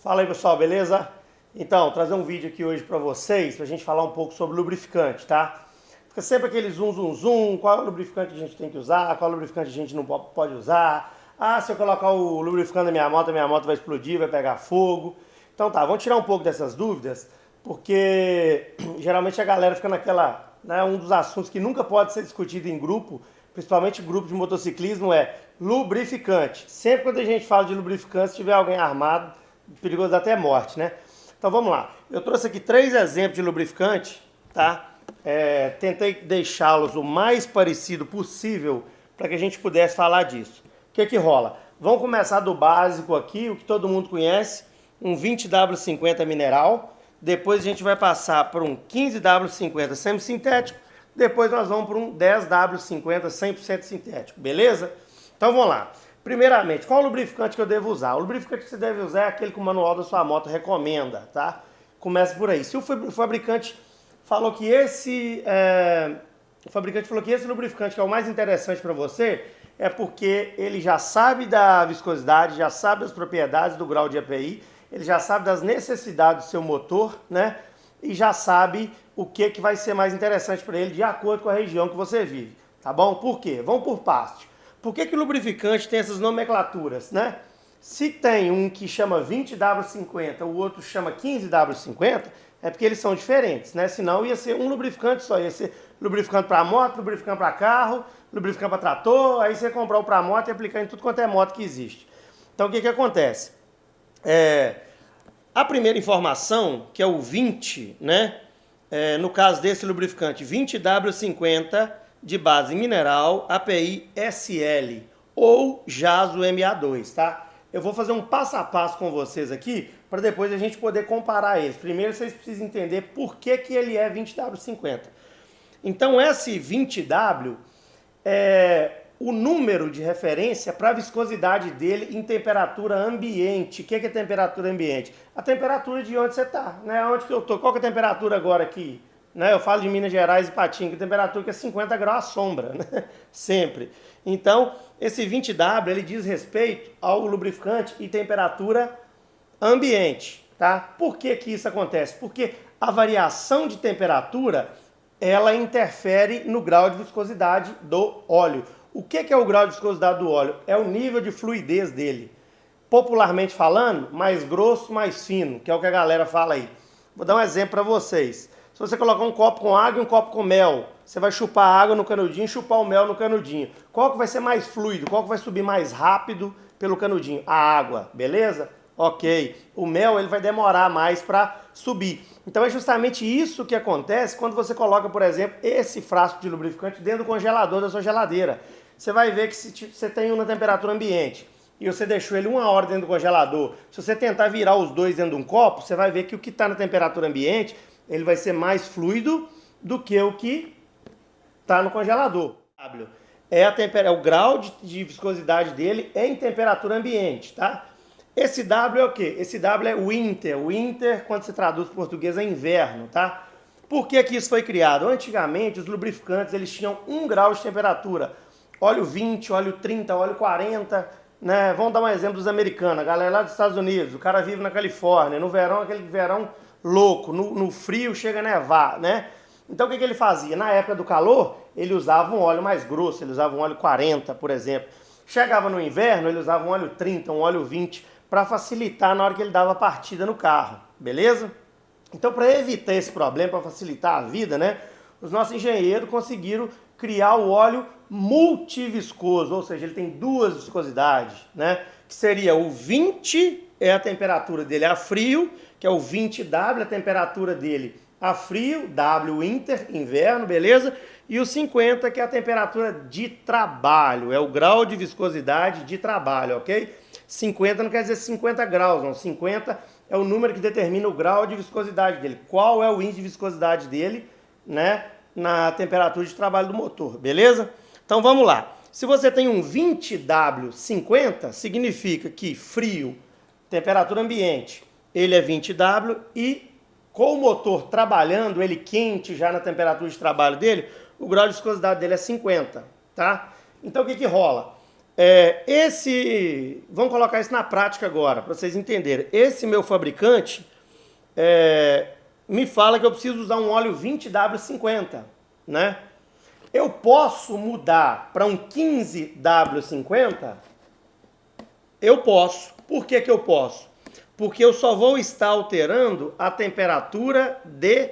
Fala aí pessoal, beleza? Então, trazer um vídeo aqui hoje pra vocês, pra gente falar um pouco sobre lubrificante, tá? Fica sempre aquele zoom, qual é o lubrificante que a gente tem que usar, qual é o lubrificante a gente não pode usar. Ah, se eu colocar o lubrificante na minha moto vai explodir, vai pegar fogo. Então tá, vamos tirar um pouco dessas dúvidas, porque geralmente a galera fica naquela, né, um dos assuntos que nunca pode ser discutido em grupo, principalmente grupo de motociclismo, é lubrificante. Sempre quando a gente fala de lubrificante, se tiver alguém armado, perigoso até morte, né? Então vamos lá. Eu trouxe aqui 3 exemplos de lubrificante, tá? Tentei deixá-los o mais parecido possível para que a gente pudesse falar disso. O que que rola? Vamos começar do básico aqui, o que todo mundo conhece, um 20W50 mineral. Depois a gente vai passar por um 15W50 semi-sintético. Depois nós vamos para um 10W50 100% sintético, beleza? Então vamos lá. Primeiramente, qual o lubrificante que eu devo usar? O lubrificante que você deve usar é aquele que o manual da sua moto recomenda, tá? Começa por aí. Se o fabricante falou que esse lubrificante que é o mais interessante para você, é porque ele já sabe da viscosidade, já sabe das propriedades do grau de EPI, ele já sabe das necessidades do seu motor, né? E já sabe o que vai ser mais interessante para ele de acordo com a região que você vive, tá bom? Por quê? Vamos por parte. Por que o lubrificante tem essas nomenclaturas, né? Se tem um que chama 20W50, o outro chama 15W50, é porque eles são diferentes, né? Senão ia ser um lubrificante só, ia ser lubrificante para moto, lubrificante para carro, lubrificante para trator, aí você comprar o para moto e aplicar em tudo quanto é moto que existe. Então o que acontece? A primeira informação, que é o 20, né? No caso desse lubrificante, 20W50 de base mineral, API SL ou JASO MA2, tá? Eu vou fazer um passo a passo com vocês aqui para depois a gente poder comparar eles. Primeiro vocês precisam entender por que ele é 20W50. Então esse 20W é o número de referência para a viscosidade dele em temperatura ambiente. O que é temperatura ambiente? A temperatura de onde você está, né? Onde que eu tô? Qual que é a temperatura agora aqui? Né? Eu falo de Minas Gerais e Patinga, que a temperatura que é 50 graus à sombra, né? Sempre. Então, esse 20W, ele diz respeito ao lubrificante e temperatura ambiente, tá? Por que isso acontece? Porque a variação de temperatura, ela interfere no grau de viscosidade do óleo. O que é o grau de viscosidade do óleo? É o nível de fluidez dele. Popularmente falando, mais grosso, mais fino, que é o que a galera fala aí. Vou dar um exemplo para vocês. Se você colocar um copo com água e um copo com mel, você vai chupar a água no canudinho e chupar o mel no canudinho. Qual que vai ser mais fluido? Qual que vai subir mais rápido pelo canudinho? A água, beleza? Ok. O mel ele vai demorar mais para subir. Então é justamente isso que acontece quando você coloca, por exemplo, esse frasco de lubrificante dentro do congelador da sua geladeira. Você vai ver que se você tem um na temperatura ambiente e você deixou ele 1 hora dentro do congelador, se você tentar virar os dois dentro de um copo, você vai ver que o que está na temperatura ambiente ele vai ser mais fluido do que o que está no congelador. O grau de viscosidade dele em temperatura ambiente, tá? Esse W é o quê? Esse W é winter. Winter, quando se traduz para português, é inverno, tá? Por que isso foi criado? Antigamente, os lubrificantes eles tinham 1 grau de temperatura. Óleo 20, óleo 30, óleo 40, né? Vamos dar um exemplo dos americanos. A galera lá dos Estados Unidos, o cara vive na Califórnia, no verão, aquele verão louco, no frio chega a nevar, né? Então o que ele fazia? Na época do calor, ele usava um óleo mais grosso, ele usava um óleo 40, por exemplo. Chegava no inverno, ele usava um óleo 30, um óleo 20, para facilitar na hora que ele dava a partida no carro, beleza? Então para evitar esse problema, para facilitar a vida, né? Os nossos engenheiros conseguiram criar o óleo multiviscoso, ou seja, ele tem 2 viscosidades, né? Que seria o 20 é a temperatura dele a frio, que é o 20W, a temperatura dele a frio, W winter, inverno, beleza? E o 50, que é a temperatura de trabalho, é o grau de viscosidade de trabalho, ok? 50 não quer dizer 50 graus, não. 50 é o número que determina o grau de viscosidade dele. Qual é o índice de viscosidade dele, né? Na temperatura de trabalho do motor, beleza? Então vamos lá. Se você tem um 20W50, significa que frio, temperatura ambiente, ele é 20W e com o motor trabalhando, ele quente já na temperatura de trabalho dele, o grau de viscosidade dele é 50, tá? Então o que rola? Vamos colocar isso na prática agora, para vocês entenderem. Esse meu fabricante me fala que eu preciso usar um óleo 20W50, né? Eu posso mudar para um 15W50? Eu posso. Por que que eu posso? Porque eu só vou estar alterando a temperatura de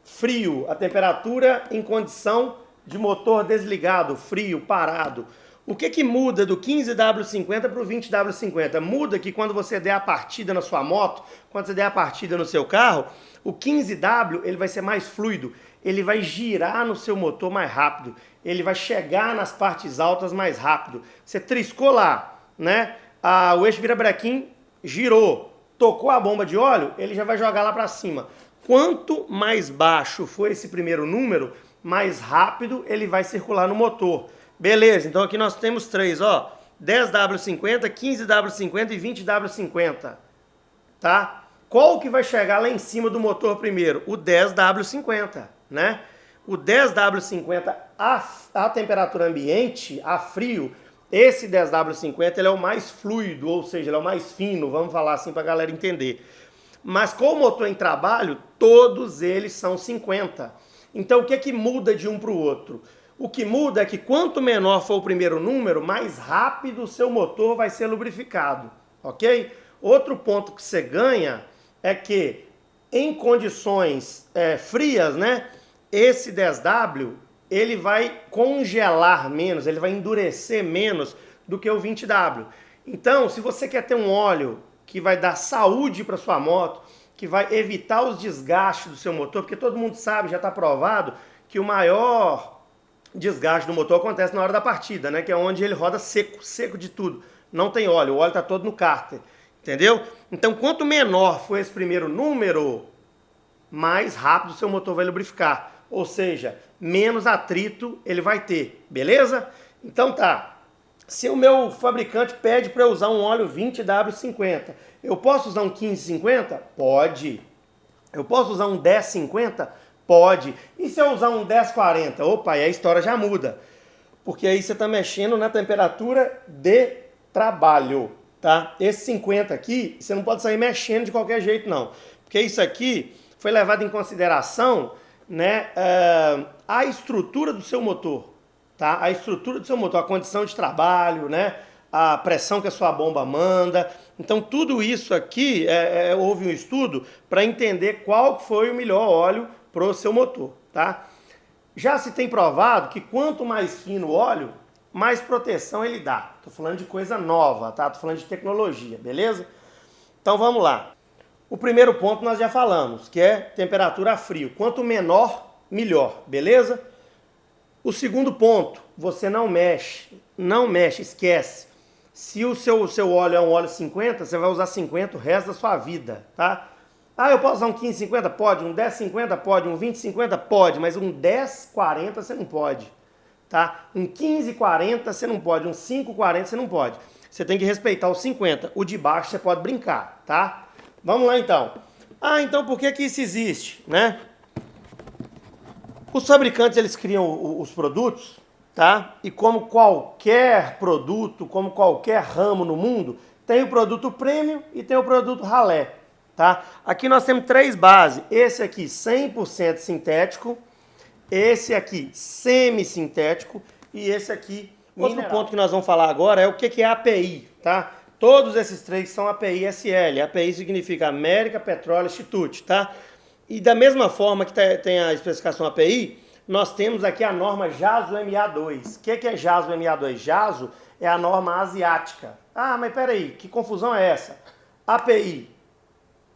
frio, a temperatura em condição de motor desligado, frio, parado. O que que muda do 15W50 para o 20W50? Muda que quando você der a partida na sua moto, quando você der a partida no seu carro, o 15W ele vai ser mais fluido, ele vai girar no seu motor mais rápido, ele vai chegar nas partes altas mais rápido. Você triscou lá, né? O eixo virabrequim girou, tocou a bomba de óleo, ele já vai jogar lá para cima. Quanto mais baixo for esse primeiro número, mais rápido ele vai circular no motor. Beleza, então aqui nós temos três, ó, 10W50, 15W50 e 20W50, tá? Qual que vai chegar lá em cima do motor primeiro? O 10W50, né? O 10W50 a temperatura ambiente, a frio, esse 10W50 ele é o mais fluido, ou seja, ele é o mais fino, vamos falar assim para a galera entender. Mas com o motor em trabalho, todos eles são 50. Então o que que muda de um para o outro? O que muda é que quanto menor for o primeiro número, mais rápido o seu motor vai ser lubrificado, ok? Outro ponto que você ganha é que em condições frias, né, esse 10W ele vai congelar menos, ele vai endurecer menos do que o 20W. Então, se você quer ter um óleo que vai dar saúde para sua moto, que vai evitar os desgastes do seu motor, porque todo mundo sabe, já está provado, que o maior desgaste do motor acontece na hora da partida, né? Que é onde ele roda seco, seco de tudo. Não tem óleo, o óleo está todo no cárter, entendeu? Então, quanto menor for esse primeiro número, mais rápido o seu motor vai lubrificar. Ou seja, menos atrito ele vai ter, beleza? Então tá, se o meu fabricante pede para eu usar um óleo 20W50, eu posso usar um 1550? Pode. Eu posso usar um 1050? Pode. E se eu usar um 1040? Opa, aí a história já muda. Porque aí você está mexendo na temperatura de trabalho, tá? Esse 50 aqui, você não pode sair mexendo de qualquer jeito, não. Porque isso aqui foi levado em consideração, né, a estrutura do seu motor, tá? A estrutura do seu motor, a condição de trabalho, né? A pressão que a sua bomba manda. Então tudo isso aqui, houve um estudo para entender qual foi o melhor óleo para o seu motor, tá? Já se tem provado que quanto mais fino o óleo, mais proteção ele dá. Tô falando de coisa nova, tá? Tô falando de tecnologia, beleza? Então vamos lá. O primeiro ponto nós já falamos, que é temperatura a frio. Quanto menor, melhor, beleza? O segundo ponto, você não mexe, esquece. Se o seu óleo é um óleo 50, você vai usar 50 o resto da sua vida, tá? Ah, eu posso usar um 1550? Pode. Um 1050? Pode. Um 2050? Pode. Mas um 1040 você não pode, tá? Um 1540 você não pode. Um 540 você não pode. Você tem que respeitar os 50. O de baixo você pode brincar, tá? Vamos lá então. Ah, então por que que isso existe, né? Os fabricantes, eles criam os produtos, tá? E como qualquer produto, como qualquer ramo no mundo, tem o produto premium e tem o produto ralé, tá? Aqui nós temos três bases. Esse aqui 100% sintético, esse aqui semi-sintético e esse aqui mineral. Outro ponto que nós vamos falar agora é o que é API, tá? Todos esses três são API-SL. API significa American Petroleum Institute, tá? E da mesma forma que tem a especificação API, nós temos aqui a norma JASO MA2. O que é JASO MA2? JASO é a norma asiática. Ah, mas peraí, que confusão é essa? API,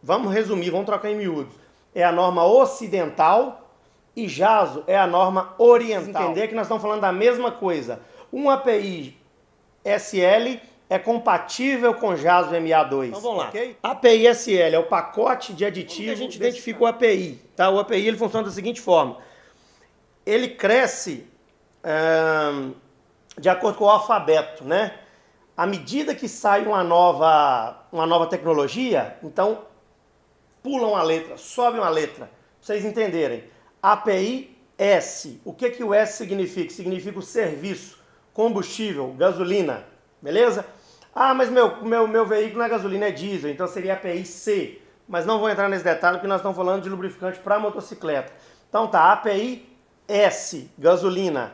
vamos resumir, vamos trocar em miúdos. É a norma ocidental e JASO é a norma oriental. Entender que nós estamos falando da mesma coisa. Um API SL é compatível com JASO MA2. Então vamos lá. Okay? API SL é o pacote de aditivos. A gente identifica o API, tá? O API ele funciona da seguinte forma. Ele cresce de acordo com o alfabeto, né? À medida que sai uma nova tecnologia, então pula uma letra, sobe uma letra, pra vocês entenderem. API S. O que o S significa? Significa o serviço, combustível, gasolina, beleza? Ah, mas meu veículo não é gasolina, é diesel, então seria API C. Mas não vou entrar nesse detalhe porque nós estamos falando de lubrificante para motocicleta. Então tá, API S, gasolina.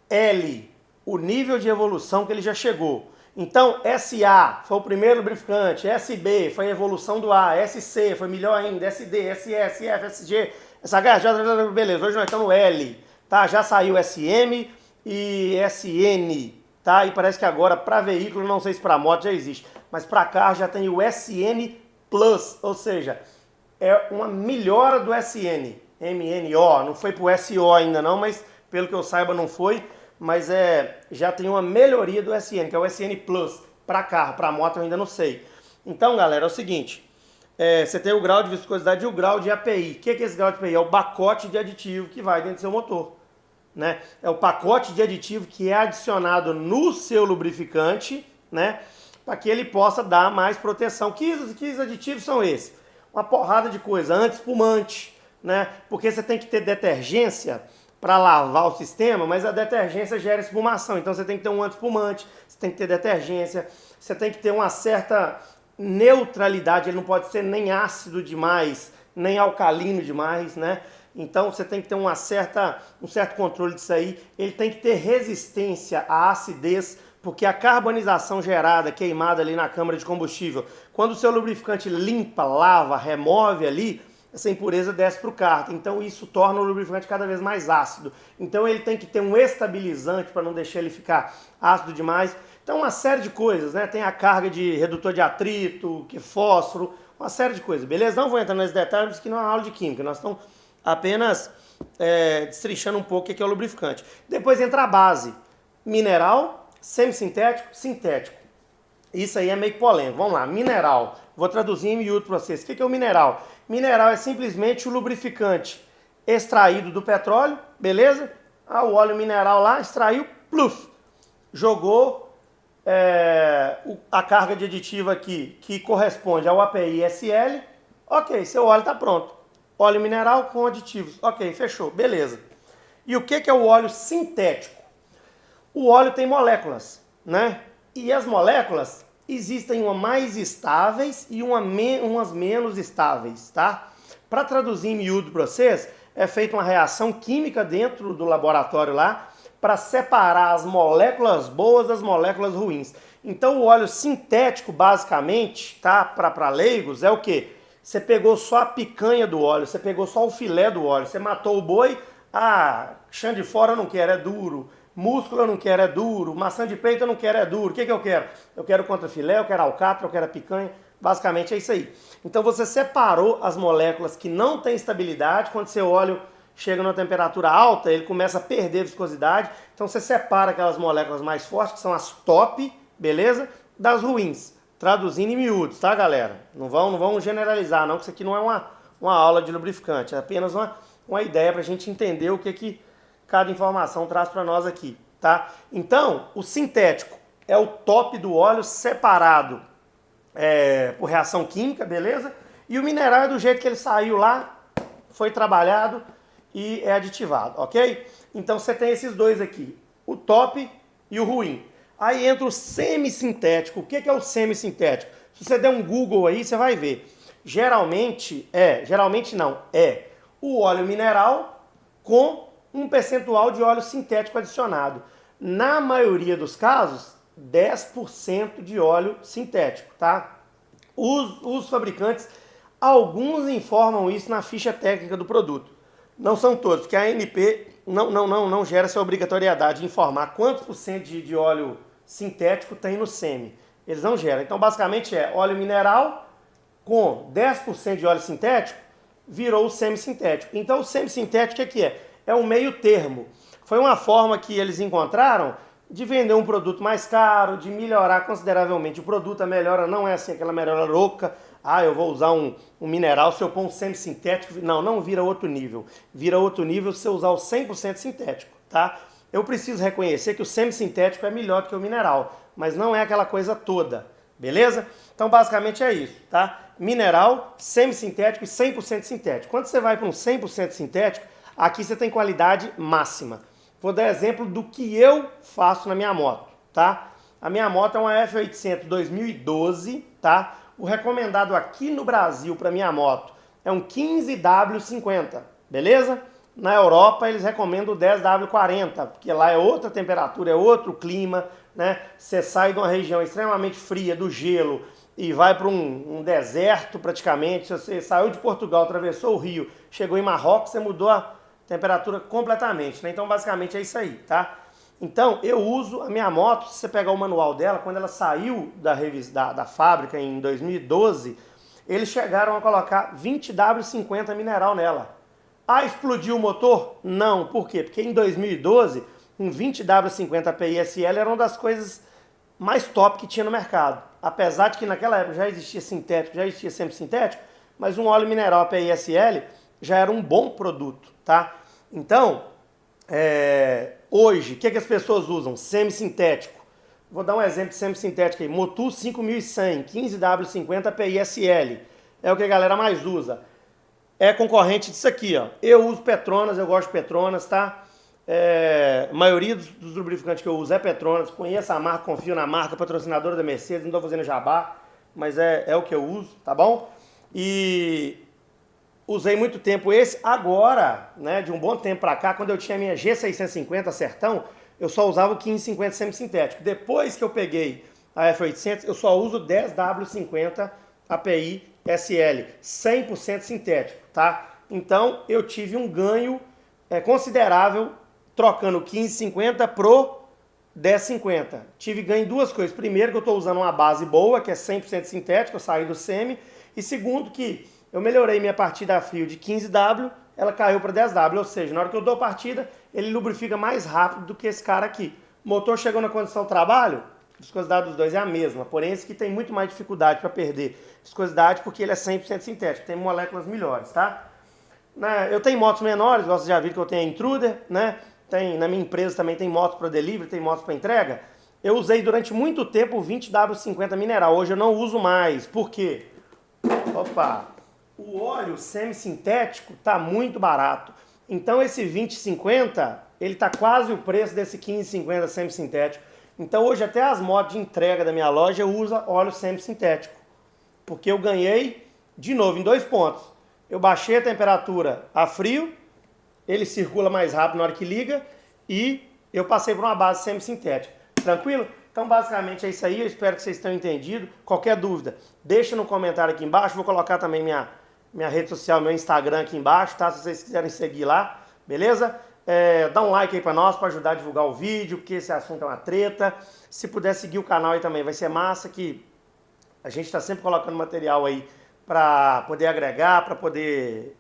L, o nível de evolução que ele já chegou. Então, SA foi o primeiro lubrificante, SB foi a evolução do A, SC foi melhor ainda, SD, SS, F, SG, SH, beleza, hoje nós estamos no L, tá? Já saiu SM e SN, tá? E parece que agora para veículo, não sei se para moto já existe, mas para carro já tem o SN Plus, ou seja, é uma melhora do SN, MNO, não foi pro SO ainda não, mas pelo que eu saiba não foi, mas já tem uma melhoria do SN, que é o SN Plus, para carro, para moto eu ainda não sei. Então, galera, é o seguinte, você tem o grau de viscosidade e o grau de API. O que é esse grau de API? É o pacote de aditivo que vai dentro do seu motor. Né? É o pacote de aditivo que é adicionado no seu lubrificante, né? Para que ele possa dar mais proteção. Que aditivos são esses? Uma porrada de coisa, anti-espumante, né? Porque você tem que ter detergência para lavar o sistema, mas a detergência gera espumação, então você tem que ter um anti-espumante, você tem que ter detergência, você tem que ter uma certa neutralidade, ele não pode ser nem ácido demais, nem alcalino demais, né? Então você tem que ter um certo controle disso aí, ele tem que ter resistência à acidez, porque a carbonização gerada, queimada ali na câmara de combustível, quando o seu lubrificante limpa, lava, remove ali, essa impureza desce para o carro. Então isso torna o lubrificante cada vez mais ácido. Então ele tem que ter um estabilizante para não deixar ele ficar ácido demais. Então uma série de coisas, né? Tem a carga de redutor de atrito, que fósforo, uma série de coisas, beleza? Não vou entrar nesses detalhes, que não é uma aula de química, nós estamos apenas destrinchando um pouco o que é o lubrificante. Depois entra a base, mineral, semissintético, sintético. Isso aí é meio polêmico. Vamos lá, mineral. Vou traduzir em miúdo para vocês. O que é o mineral? Mineral é simplesmente o lubrificante extraído do petróleo, beleza? O óleo mineral lá, extraiu, pluf, jogou a carga de aditivo aqui, que corresponde ao API SL. Ok, seu óleo está pronto. Óleo mineral com aditivos. Ok, fechou, beleza. E o que é o óleo sintético? O óleo tem moléculas, né? E as moléculas existem umas mais estáveis e umas menos estáveis, tá? Para traduzir em miúdo para vocês, é feita uma reação química dentro do laboratório lá para separar as moléculas boas das moléculas ruins. Então o óleo sintético, basicamente, tá? Para leigos, é o quê? Você pegou só a picanha do óleo, você pegou só o filé do óleo, você matou o boi, chã de fora eu não quero, é duro. Músculo eu não quero, é duro. Maçã de peito eu não quero, é duro. O que eu quero? Eu quero contrafilé, eu quero alcatra, eu quero a picanha. Basicamente é isso aí. Então você separou as moléculas que não têm estabilidade. Quando seu óleo chega numa temperatura alta, ele começa a perder viscosidade. Então você separa aquelas moléculas mais fortes, que são as top, beleza? Das ruins. Traduzindo em miúdos, tá, galera? Não vão generalizar, não, que isso aqui não é uma aula de lubrificante. É apenas uma ideia para a gente entender o que cada informação traz para nós aqui, tá? Então, o sintético é o top do óleo separado por reação química, beleza? E o mineral é do jeito que ele saiu lá, foi trabalhado e é aditivado, ok? Então você tem esses dois aqui, o top e o ruim. Aí entra o semissintético. O que é o semissintético? Se você der um Google aí, você vai ver. Geralmente não, é o óleo mineral com um percentual de óleo sintético adicionado. Na maioria dos casos, 10% de óleo sintético, tá? Os fabricantes, alguns informam isso na ficha técnica do produto. Não são todos, porque a ANP não gera essa obrigatoriedade de informar quantos por cento de óleo sintético tem no semi. Eles não geram. Então, basicamente é óleo mineral com 10% de óleo sintético, virou o semissintético. Então, o semissintético o que é? É um meio termo. Foi uma forma que eles encontraram de vender um produto mais caro, de melhorar consideravelmente o produto. A melhora não é assim aquela melhora louca. Eu vou usar um mineral, se eu pôr um semissintético. Não vira outro nível. Vira outro nível se eu usar o 100% sintético, tá? Eu preciso reconhecer que o semissintético é melhor do que o mineral, mas não é aquela coisa toda, beleza? Então, basicamente é isso, tá? Mineral, semissintético e 100% sintético. Quando você vai para um 100% sintético, aqui você tem qualidade máxima. vou dar exemplo do que eu faço na minha moto, tá? A minha moto é uma F800 2012, tá? O recomendado aqui no Brasil para minha moto é um 15W50, beleza? Na Europa eles recomendam o 10W40, porque lá é outra temperatura, é outro clima, né? Você sai de uma região extremamente fria, do gelo, e vai para um deserto praticamente. Se você saiu de Portugal, atravessou o Rio, chegou em Marrocos, você mudou a temperatura completamente, né? Então basicamente é isso aí, tá? Então eu uso a minha moto, se você pegar o manual dela, quando ela saiu da fábrica em 2012, eles chegaram a colocar 20W50 mineral nela. Ah, explodiu o motor? Não, por quê? Porque em 2012, um 20W50 PISL era uma das coisas mais top que tinha no mercado. Apesar de que naquela época já existia sintético, já existia semi-sintético, mas um óleo mineral PISL já era um bom produto, tá? Então, hoje, o que as pessoas usam? Semi-sintético. Vou dar um exemplo de semi-sintético aí. Motul 5100, 15W50 PISL. É o que a galera mais usa. É concorrente disso aqui, ó. Eu uso Petronas, eu gosto de Petronas, tá? A maioria dos lubrificantes que eu uso é Petronas. Conheço a marca, confio na marca, patrocinadora da Mercedes, não tô fazendo jabá, mas é o que eu uso, tá bom? E usei muito tempo esse. Agora, né, de um bom tempo pra cá, quando eu tinha a minha G650 Sertão, eu só usava o 1550 semi-sintético. Depois que eu peguei a F800, eu só uso 10W50 API SL, 100% sintético, tá? Então eu tive um ganho considerável trocando o 1550 pro 1050. Tive ganho em duas coisas. Primeiro, que eu estou usando uma base boa, que é 100% sintética, eu saí do semi. E segundo, que eu melhorei minha partida a frio de 15W, ela caiu para 10W. Ou seja, na hora que eu dou partida, ele lubrifica mais rápido do que esse cara aqui. O motor chegou na condição de trabalho, a viscosidade dos dois é a mesma. Porém, esse aqui tem muito mais dificuldade para perder viscosidade, porque ele é 100% sintético, tem moléculas melhores, tá? Eu tenho motos menores, vocês já viram que eu tenho a Intruder, né? Na minha empresa também tem motos para delivery, tem motos para entrega. Eu usei durante muito tempo o 20W50 mineral, hoje eu não uso mais. Por quê? Opa! O óleo semi-sintético tá muito barato. Então esse 2050, ele tá quase o preço desse 1550 semi-sintético. Então hoje até as motos de entrega da minha loja usam óleo semi-sintético. Porque eu ganhei, de novo, em 2 pontos. Eu baixei a temperatura a frio, ele circula mais rápido na hora que liga e eu passei por uma base semi-sintética. Tranquilo? Então basicamente é isso aí, eu espero que vocês tenham entendido. Qualquer dúvida, deixa no comentário aqui embaixo, vou colocar também minha rede social, meu Instagram aqui embaixo, tá? Se vocês quiserem seguir lá, beleza? Dá um like aí pra nós, pra ajudar a divulgar o vídeo, porque esse assunto é uma treta. Se puder seguir o canal aí também, vai ser massa, que a gente tá sempre colocando material aí pra poder agregar, pra poder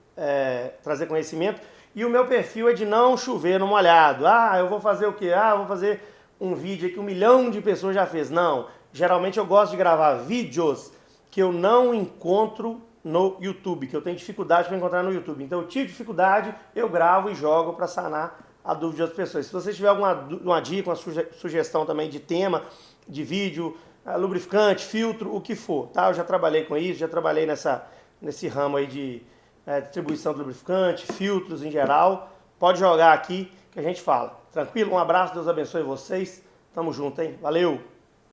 trazer conhecimento. E o meu perfil é de não chover no molhado. Ah, eu vou fazer o quê? Ah, eu vou fazer um vídeo que 1 milhão de pessoas já fez. Não, geralmente eu gosto de gravar vídeos que eu não encontro no YouTube, que eu tenho dificuldade para encontrar no YouTube. Então eu tive dificuldade, eu gravo e jogo para sanar a dúvida das pessoas. Se você tiver uma dica, uma sugestão também de tema, de vídeo, lubrificante, filtro, o que for, tá? Eu já trabalhei com isso, já trabalhei nesse ramo aí de distribuição de lubrificante, filtros em geral. Pode jogar aqui que a gente fala. Tranquilo? Um abraço, Deus abençoe vocês. Tamo junto, hein? Valeu!